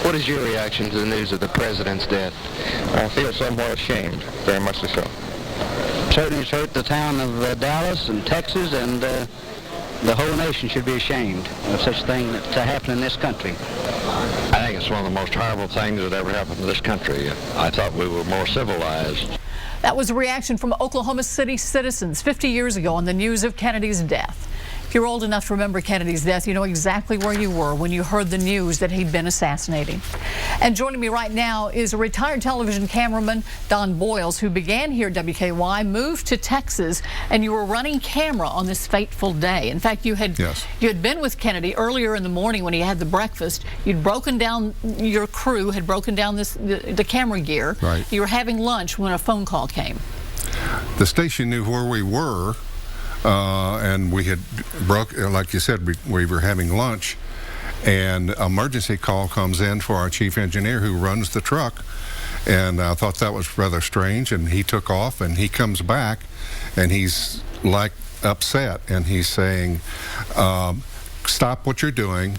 What is your reaction to the news of the president's death? I feel somewhat ashamed, very much so. Certainly it's hurt the town of Dallas and Texas, and the whole nation should be ashamed of such a thing to happen in this country. I think it's one of the most horrible things that ever happened to this country. I thought we were more civilized. That was a reaction from Oklahoma City citizens 50 years ago on the news of Kennedy's death. If you're old enough to remember Kennedy's death, you know exactly where you were when you heard the news that he'd been assassinated. And joining me right now is a retired television cameraman, Don Boyles, who began here at WKY, moved to Texas, and you were running camera on this fateful day. In fact, you had been with Kennedy earlier in the morning when he had the breakfast. You'd broken down, your crew had broken down the camera gear. Right. You were having lunch when a phone call came. The station knew where we were. And we had like you said, we were having lunch, and emergency call comes in for our chief engineer who runs the truck, and I thought that was rather strange, and he took off, and he comes back, and he's like upset, and he's saying, stop what you're doing.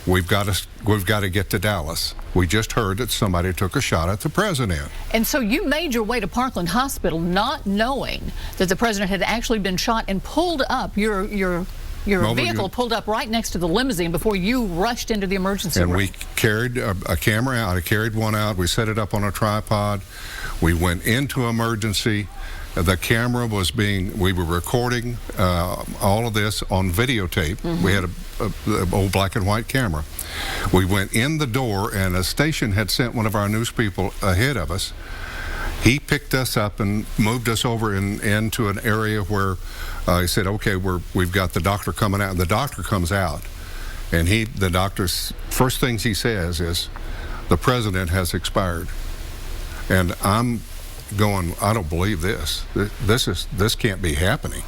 We've got to get to Dallas. We just heard that somebody took a shot at the president. And so you made your way to Parkland Hospital not knowing that the president had actually been shot, and pulled up your vehicle pulled up right next to the limousine before you rushed into the emergency room. And we carried a camera out. I carried one out. We set it up on a tripod. We went into emergency. The camera was we were recording all of this on videotape. Mm-hmm. We had an old black and white camera. We went in the door, and a station had sent one of our news people ahead of us. He picked us up and moved us over into an area where he said, okay, we've got the doctor coming out. And the doctor comes out, and the doctor's first things he says is, the president has expired. And I'm going, I don't believe this. This can't be happening.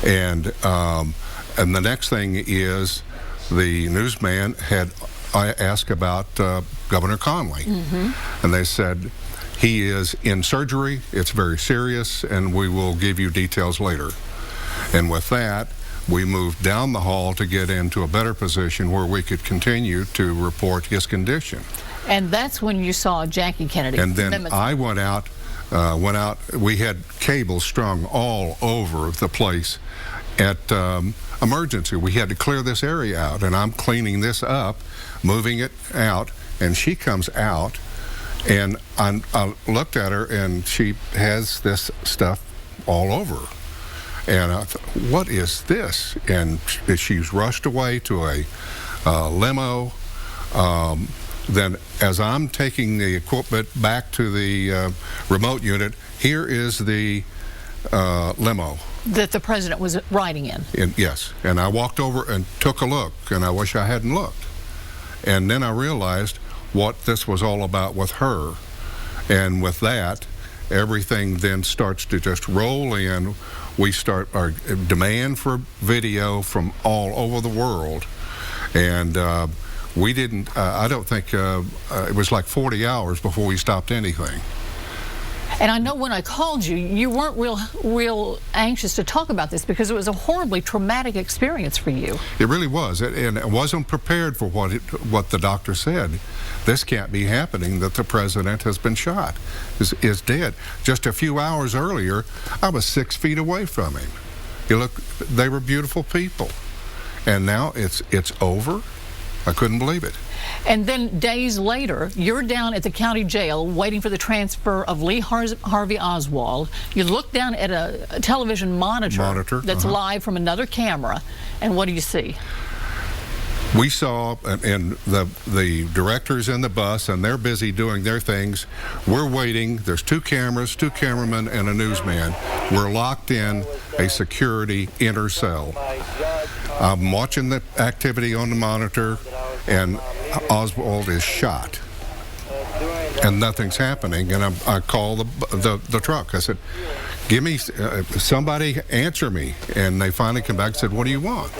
And the next thing is, the newsman had asked about Governor Conley. Mm-hmm. And they said, he is in surgery, it's very serious, and we will give you details later. And with that, we moved down the hall to get into a better position where we could continue to report his condition. And that's when you saw Jackie Kennedy. And then I went out, we had cables strung all over the place at emergency. We had to clear this area out, and I'm cleaning this up, moving it out, and she comes out, and I looked at her, and she has this stuff all over her. And I thought, what is this? And she's rushed away to a limo. Then as I'm taking the equipment back to the remote unit, here is the limo that the president was riding in. Yes, and I walked over and took a look, and I wish I hadn't looked. And then I realized what this was all about with her. And with that, everything then starts to just roll in. We start our demand for video from all over the world. And we didn't, I don't think, it was like 40 hours before we stopped anything. And I know when I called you, you weren't real anxious to talk about this because it was a horribly traumatic experience for you. It really was, and I wasn't prepared for what the doctor said. This can't be happening, that the president has been shot, is dead. Just a few hours earlier, I was 6 feet away from him. You look, they were beautiful people. And now it's over. I couldn't believe it. And then days later, you're down at the county jail waiting for the transfer of Lee Harvey Oswald. You look down at a television monitor that's live from another camera, and what do you see? We saw, and the director's in the bus, and they're busy doing their things. We're waiting. There's 2 cameras, 2 cameramen, and a newsman. We're locked in a security inner cell. I'm watching the activity on the monitor, and Oswald is shot, and nothing's happening. And I call the truck. I said, give me, somebody answer me. And they finally come back and said, what do you want?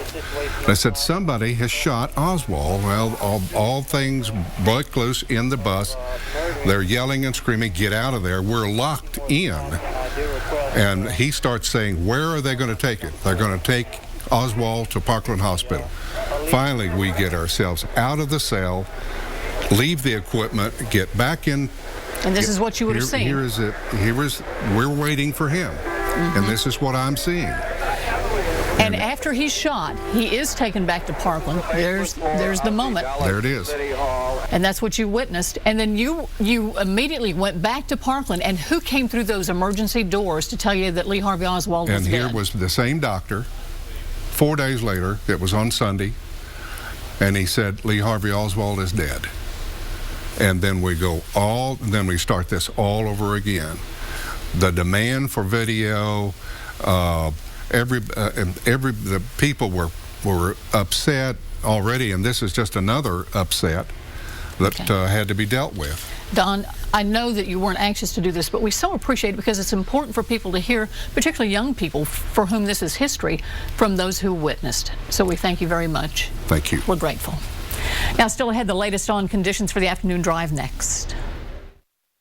And I said, somebody has shot Oswald. Well, all things broke loose in the bus. They're yelling and screaming, get out of there. We're locked in. And he starts saying, where are they going to take it? They're going to take Oswald to Parkland Hospital. Finally, we get ourselves out of the cell, leave the equipment, get back in. And this is what you would have seen. We're waiting for him. And this is what I'm seeing. And after he's shot, he is taken back to Parkland. There's the moment. There it is. And that's what you witnessed. And then you immediately went back to Parkland. And who came through those emergency doors to tell you that Lee Harvey Oswald was dead? And here was the same doctor, 4 days later, it was on Sunday, and he said, Lee Harvey Oswald is dead. And then we start this all over again. The demand for video, the people were upset already, and this is just another upset that had to be dealt with. Don, I know that you weren't anxious to do this, but we so appreciate it because it's important for people to hear, particularly young people for whom this is history, from those who witnessed. So we thank you very much. Thank you. We're grateful. Now, still ahead, the latest on conditions for the afternoon drive next.